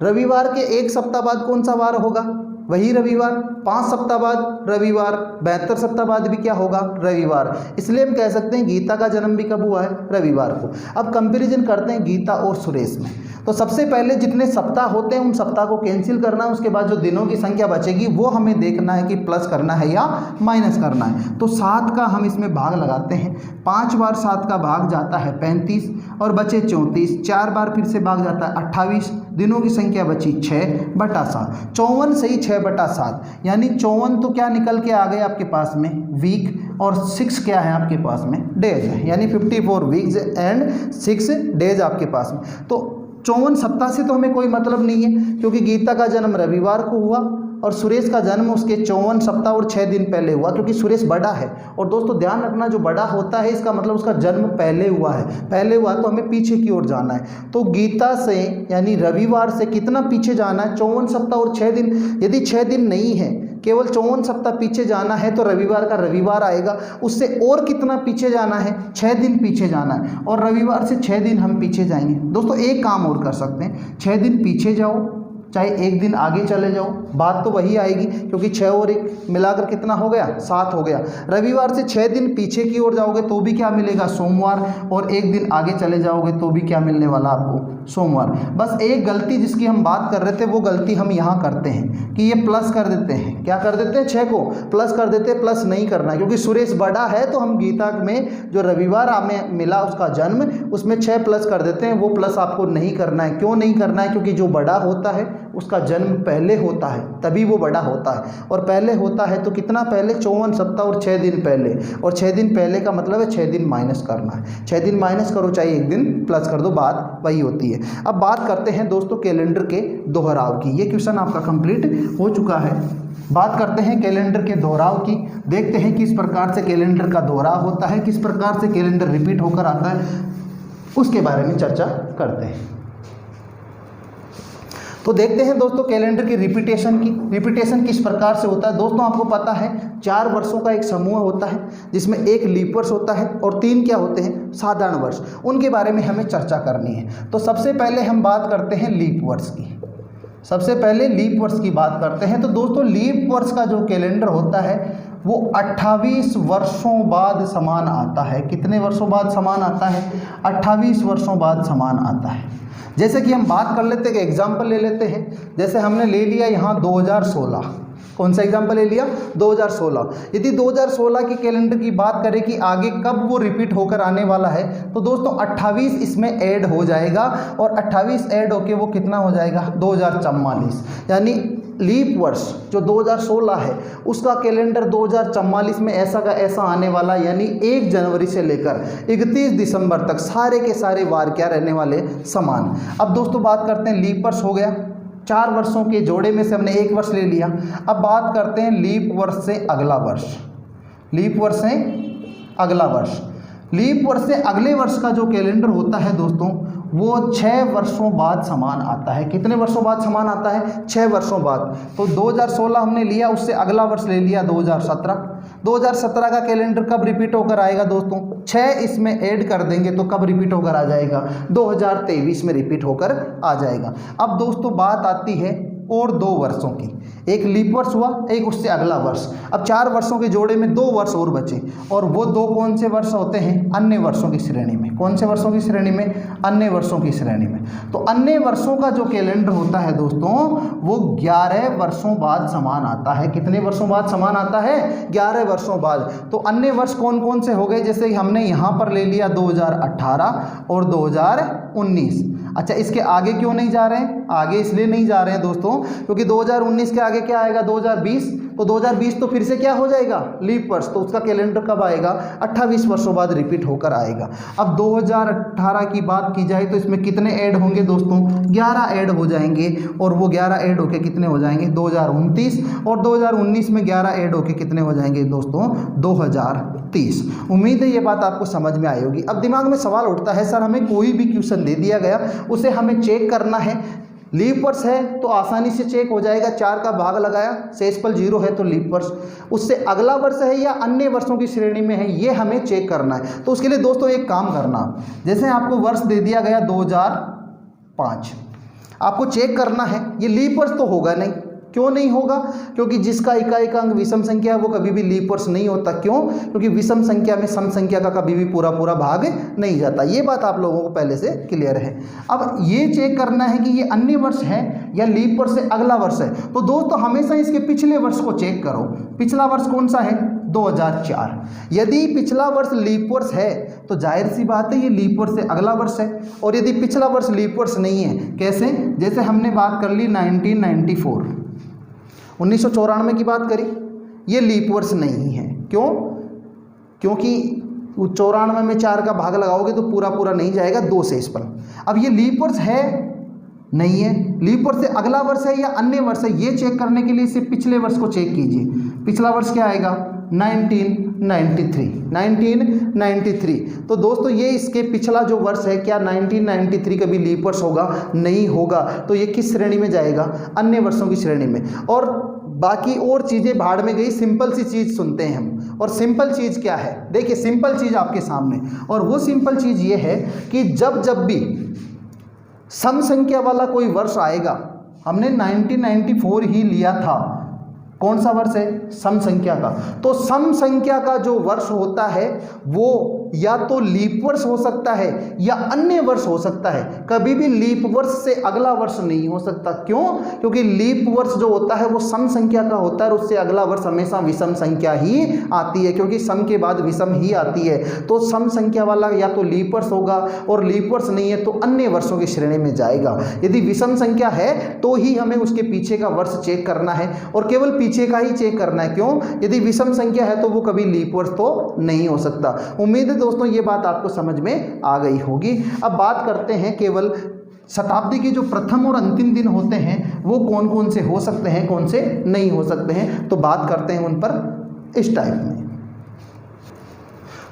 Speaker 1: रविवार के 1 सप्ताह बाद कौन सा वार होगा? वही रविवार। 5 सप्ताह बाद रविवार, 72 सप्ताह बाद भी क्या होगा? रविवार। इसलिए हम कह सकते हैं गीता का जन्म भी कब हुआ है? रविवार को। अब कंपैरिजन करते हैं गीता और सुरेश में। तो सबसे पहले जितने सप्ताह होते हैं उन सप्ताह को कैंसिल करना है, उसके बाद जो दिनों की संख्या बचेगी वो हमें देखना है कि प्लस करना है या माइनस करना है। तो 7 का हम इसमें भाग लगाते हैं, 5 बार 7 का भाग जाता है 35 और बचे 34, 4 बार फिर से भाग जाता है 28, दिनों की संख्या बची 6/7, 54 सही 6/7, यानी 54 तो क्या निकल के आ गए आपके पास में वीक, और 6 क्या है आपके पास में डेज है, यानी 54 वीक्स एंड 6 डेज आपके पास में। तो 54 सप्ताह से तो हमें कोई मतलब नहीं है, क्योंकि गीता का जन्म रविवार को हुआ और सुरेश का जन्म उसके 54 सप्ताह और 6 दिन पहले हुआ, क्योंकि सुरेश बड़ा है। और दोस्तों ध्यान रखना, जो बड़ा होता है इसका मतलब उसका जन्म पहले हुआ है, पहले हुआ तो हमें पीछे की ओर जाना है। तो गीता से यानी रविवार से कितना पीछे जाना है, 54 सप्ताह और 6 दिन। यदि 6 दिन नहीं है, केवल 54 सप्ताह पीछे जाना है तो रविवार का रविवार आएगा। उससे और कितना पीछे जाना है, 6 दिन पीछे जाना है, और रविवार से 6 दिन हम पीछे जाएंगे। दोस्तों एक काम और कर सकते हैं, 6 दिन पीछे जाओ चाहे 1 दिन आगे चले जाओ, बात तो वही आएगी, क्योंकि 6 और 1 मिलाकर कितना हो गया, 7 हो गया। रविवार से 6 दिन पीछे की ओर जाओगे तो भी क्या मिलेगा, सोमवार, और 1 दिन आगे चले जाओगे तो भी क्या मिलने वाला आपको, सोमवार। बस एक गलती जिसकी हम बात कर रहे थे वो गलती हम यहाँ करते हैं कि ये प्लस कर देते हैं। क्या कर देते हैं, 6 को प्लस कर देते हैं। प्लस नहीं करना है, क्योंकि सुरेश बड़ा है तो हम गीता में जो रविवार हमें मिला उसका जन्म, उसमें 6 प्लस कर देते हैं। वो प्लस आपको नहीं करना है। क्यों नहीं करना है, क्योंकि जो बड़ा होता है उसका जन्म पहले होता है, तभी वो बड़ा होता है। और पहले होता है तो कितना पहले, 54 सप्ताह और 6 दिन पहले। और 6 दिन पहले का मतलब है 6 दिन माइनस करना है। 6 दिन माइनस करो चाहे 1 दिन प्लस कर दो, बात वही होती है। अब बात करते हैं दोस्तों कैलेंडर के दोहराव की। ये क्वेश्चन आपका कंप्लीट हो चुका है। बात करते हैं कैलेंडर के दोहराव की। देखते हैं किस प्रकार से कैलेंडर का दोहराव होता है, किस प्रकार से कैलेंडर रिपीट होकर आता है, उसके बारे में चर्चा करते हैं। तो देखते हैं दोस्तों कैलेंडर की रिपीटेशन की। रिपीटेशन किस प्रकार से होता है दोस्तों, आपको पता है 4 वर्षों का एक समूह होता है, जिसमें 1 लीप वर्ष होता है और 3 क्या होते हैं, साधारण वर्ष। उनके बारे में हमें चर्चा करनी है। तो सबसे पहले हम बात करते हैं लीप वर्ष की। सबसे पहले लीप वर्ष की बात करते हैं। तो दोस्तों लीप वर्ष का जो कैलेंडर होता है वो 28 वर्षों बाद समान आता है। कितने वर्षों बाद समान आता है, 28 वर्षों बाद समान आता है। जैसे कि हम बात कर लेते हैं, एग्जाम्पल ले लेते हैं। जैसे हमने ले लिया यहाँ 2016, कौन सा एग्जाम्पल ले लिया, 2016। यदि 2016 के कैलेंडर की बात करें कि आगे कब वो रिपीट होकर आने वाला है, तो दोस्तों 28 इसमें ऐड हो जाएगा, और 28 ऐड होके वो कितना हो जाएगा, 2044। यानी लीप वर्ष जो 2016 है उसका कैलेंडर 2044 में ऐसा का ऐसा आने वाला, यानी 1 जनवरी से लेकर 31 दिसंबर तक सारे के सारे वार क्या रहने वाले, समान। अब दोस्तों बात करते हैं, लीप वर्ष हो गया, 4 वर्षों के जोड़े में से हमने 1 वर्ष ले लिया। अब बात करते हैं लीप वर्ष से अगला वर्ष। लीप वर्ष से अगला वर्ष, लीप वर्ष से अगले वर्ष का जो कैलेंडर होता है दोस्तों वो 6 वर्षों बाद समान आता है। कितने वर्षों बाद समान आता है, 6 वर्षों बाद। तो 2016 हमने लिया, उससे अगला वर्ष ले लिया 2017। 2017 का कैलेंडर कब रिपीट होकर आएगा दोस्तों, 6 इसमें ऐड कर देंगे तो कब रिपीट होकर आ जाएगा, 2023 में रिपीट होकर आ जाएगा। अब दोस्तों बात आती है और 2 वर्षों की। एक लीप वर्ष हुआ, एक उससे अगला वर्ष। अब 4 वर्षों के जोड़े में 2 वर्ष और बचे, और वो 2 कौन से वर्ष होते हैं, अन्य वर्षों की श्रेणी में। कौन से वर्षों की श्रेणी में, अन्य वर्षों की श्रेणी में। तो अन्य वर्षों का जो कैलेंडर होता है दोस्तों वो 11 वर्षों बाद समान आता है। कितने वर्षों बाद समान आता है, 11 वर्षों बाद। तो अन्य वर्ष कौन कौन से हो गए, जैसे हमने यहाँ पर ले लिया 2018 और 2019। अच्छा, इसके आगे क्यों नहीं जा रहे हैं, आगे इसलिए नहीं जा रहे हैं दोस्तों क्योंकि 2019 के आगे क्या आएगा, 2020। तो 2020 तो फिर से क्या हो जाएगा, लीप वर्ष। तो उसका कैलेंडर कब आएगा, 28 वर्षों बाद रिपीट होकर आएगा। अब 2018 की बात की जाए तो इसमें कितने ऐड होंगे दोस्तों, 11 ऐड हो जाएंगे, और वो 11 ऐड होके कितने हो जाएंगे, 2029। और 2019 में 11 ऐड होके कितने हो जाएंगे दोस्तों, 2030। उम्मीद है ये बात आपको समझ में आई होगी। अब दिमाग में सवाल उठता है, सर हमें कोई भी क्वेश्चन दे दिया गया उसे हमें चेक करना है। लीप वर्ष है तो आसानी से चेक हो जाएगा, 4 का भाग लगाया, शेषफल 0 है तो लीप वर्ष। उससे अगला वर्ष है या अन्य वर्षों की श्रेणी में है, ये हमें चेक करना है। तो उसके लिए दोस्तों एक काम करना, जैसे आपको वर्ष दे दिया गया 2005, आपको चेक करना है, ये लीप वर्ष तो होगा नहीं, क्यों नहीं होगा? क्योंकि जिसका इकाई का अंक विषम संख्या है वो कभी भी लीप वर्ष नहीं होता। क्यों? क्योंकि विषम संख्या में सम संख्या का कभी भी पूरा पूरा भाग नहीं जाता। ये बात आप लोगों को पहले से क्लियर है। अब ये चेक करना है कि ये अन्य वर्ष है या लीप वर्ष से अगला वर्ष है। तो दोस्तों हमेशा इसके पिछले वर्ष को चेक करो। पिछला वर्ष कौन सा है? 2004। यदि पिछला वर्ष लीप वर्ष है तो जाहिर सी बात है ये लीप वर्ष से अगला वर्ष है। और यदि पिछला वर्ष लीप वर्ष नहीं है, कैसे? जैसे हमने बात कर ली 1994, 1994 की बात करी, ये लीप वर्ष नहीं है। क्यों? क्योंकि 94 में 4 का भाग लगाओगे तो पूरा पूरा नहीं जाएगा, 2 शेष पर। अब ये लीप वर्ष है नहीं है, लीप वर्ष से अगला वर्ष है या अन्य वर्ष है, ये चेक करने के लिए सिर्फ पिछले वर्ष को चेक कीजिए। पिछला वर्ष क्या आएगा? 1993, 1993। तो दोस्तों ये इसके पिछला जो वर्ष है, क्या 1993 कभी लीप वर्ष होगा? नहीं होगा। तो ये किस श्रेणी में जाएगा? अन्य वर्षों की श्रेणी में। और बाकी और चीज़ें भाड़ में गई, सिंपल सी चीज़ सुनते हैं हम। और सिंपल चीज़ क्या है? देखिए सिंपल चीज़ आपके सामने, और वो सिंपल चीज़ ये है कि जब भी सम संख्या वाला कोई वर्ष आएगा, हमने 1994 ही लिया था, कौन सा वर्ष है? सम संख्या का। तो सम संख्या का जो वर्ष होता है वो या तो लीप वर्ष हो सकता है या अन्य वर्ष हो सकता है, कभी भी लीप वर्ष से अगला वर्ष नहीं हो सकता। क्यों? क्योंकि लीप वर्ष जो होता है वो सम संख्या का होता है और उससे अगला वर्ष हमेशा विषम संख्या ही आती है, क्योंकि सम के बाद विषम ही आती है। तो सम संख्या वाला या तो लीप वर्ष होगा, और लीप वर्ष नहीं है तो अन्य वर्षों की श्रेणी में जाएगा। यदि विषम संख्या है तो ही हमें उसके पीछे का वर्ष चेक करना है, और केवल पीछे का ही चेक करना है। क्यों? यदि विषम संख्या है तो वो कभी लीप वर्ष तो नहीं हो सकता। उम्मीद है दोस्तों ये बात आपको समझ में आ गई होगी। अब बात करते हैं केवल शताब्दी के जो प्रथम और अंतिम दिन होते हैं वो कौन कौन से हो सकते हैं, कौन से नहीं हो सकते हैं। तो बात करते हैं उन पर इस टाइप में।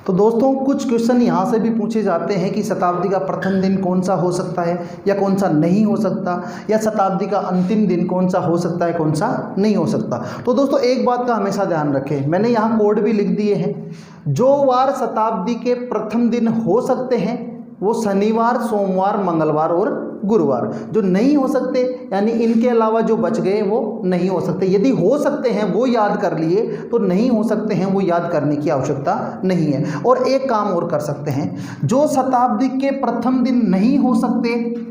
Speaker 1: तो दोस्तों कुछ क्वेश्चन यहाँ से भी पूछे जाते हैं कि शताब्दी का प्रथम दिन कौन सा हो सकता है या कौन सा नहीं हो सकता, या शताब्दी का अंतिम दिन कौन सा हो सकता है, कौन सा नहीं हो सकता। तो दोस्तों एक बात का हमेशा ध्यान रखें, मैंने यहाँ कोड भी लिख दिए हैं। जो वार शताब्दी के प्रथम दिन हो सकते हैं वो शनिवार, सोमवार, मंगलवार और गुरुवार। जो नहीं हो सकते यानी इनके अलावा जो बच गए वो नहीं हो सकते। यदि हो सकते हैं वो याद कर लिए तो नहीं हो सकते हैं वो याद करने की आवश्यकता नहीं है। और एक काम और कर सकते हैं, जो शताब्दी के प्रथम दिन नहीं हो सकते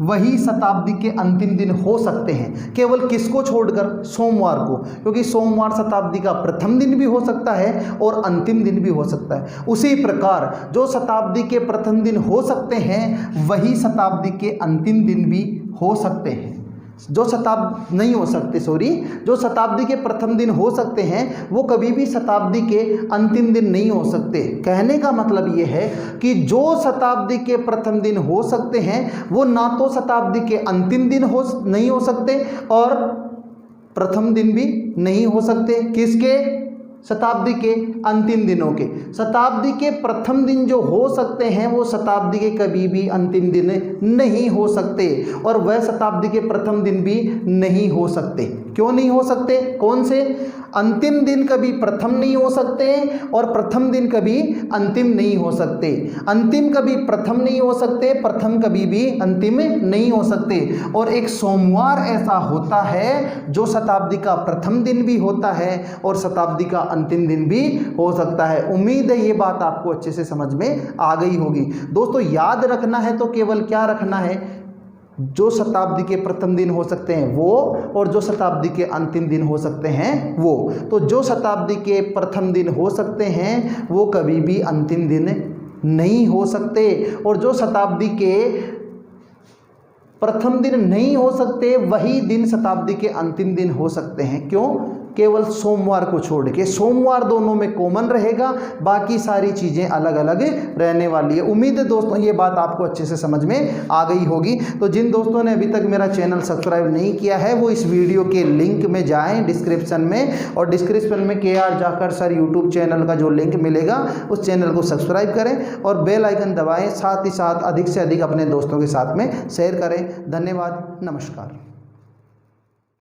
Speaker 1: वही शताब्दी के अंतिम दिन हो सकते हैं। केवल किसको छोड़कर? सोमवार को, क्योंकि सोमवार शताब्दी का प्रथम दिन भी हो सकता है और अंतिम दिन भी हो सकता है। उसी प्रकार जो शताब्दी के प्रथम दिन हो सकते हैं वही शताब्दी के अंतिम दिन भी हो सकते हैं। जो शताब्दी के प्रथम दिन हो सकते हैं वो कभी भी शताब्दी के अंतिम दिन नहीं हो सकते। कहने का मतलब ये है कि जो शताब्दी के प्रथम दिन हो सकते हैं वो ना तो शताब्दी के अंतिम दिन नहीं हो सकते और प्रथम दिन भी नहीं हो सकते। किसके? शताब्दी के अंतिम दिनों के। शताब्दी के प्रथम दिन जो हो सकते हैं वो शताब्दी के कभी भी अंतिम दिन नहीं हो सकते, और वह शताब्दी के प्रथम दिन भी नहीं हो सकते। क्यों नहीं हो सकते? कौन से? अंतिम दिन कभी प्रथम नहीं हो सकते और प्रथम दिन कभी अंतिम नहीं हो सकते। अंतिम कभी प्रथम नहीं हो सकते, प्रथम कभी भी अंतिम नहीं हो सकते। और एक सोमवार ऐसा होता है जो शताब्दी का प्रथम दिन भी होता है और शताब्दी का अंतिम दिन भी हो सकता है। उम्मीद है ये बात आपको अच्छे से समझ में आ गई होगी। दोस्तों याद रखना है तो केवल क्या रखना है? जो शताब्दी के प्रथम दिन हो सकते हैं वो, और जो शताब्दी के अंतिम दिन हो सकते हैं वो। तो जो शताब्दी के प्रथम दिन हो सकते हैं वो कभी भी अंतिम दिन नहीं हो सकते, और जो शताब्दी के प्रथम दिन नहीं हो सकते वही दिन शताब्दी के अंतिम दिन हो सकते हैं। क्यों? केवल सोमवार को छोड़ के। सोमवार दोनों में कॉमन रहेगा, बाकी सारी चीज़ें अलग अलग रहने वाली है। उम्मीद है दोस्तों ये बात आपको अच्छे से समझ में आ गई होगी। तो जिन दोस्तों ने अभी तक मेरा चैनल सब्सक्राइब नहीं किया है वो इस वीडियो के लिंक में जाएं डिस्क्रिप्शन में, और डिस्क्रिप्शन में KR जाकर सर यूट्यूब चैनल का जो लिंक मिलेगा उस चैनल को सब्सक्राइब करें और बेल आइकन दबाएँ। साथ ही साथ अधिक से अधिक अपने दोस्तों के साथ में शेयर करें। धन्यवाद, नमस्कार।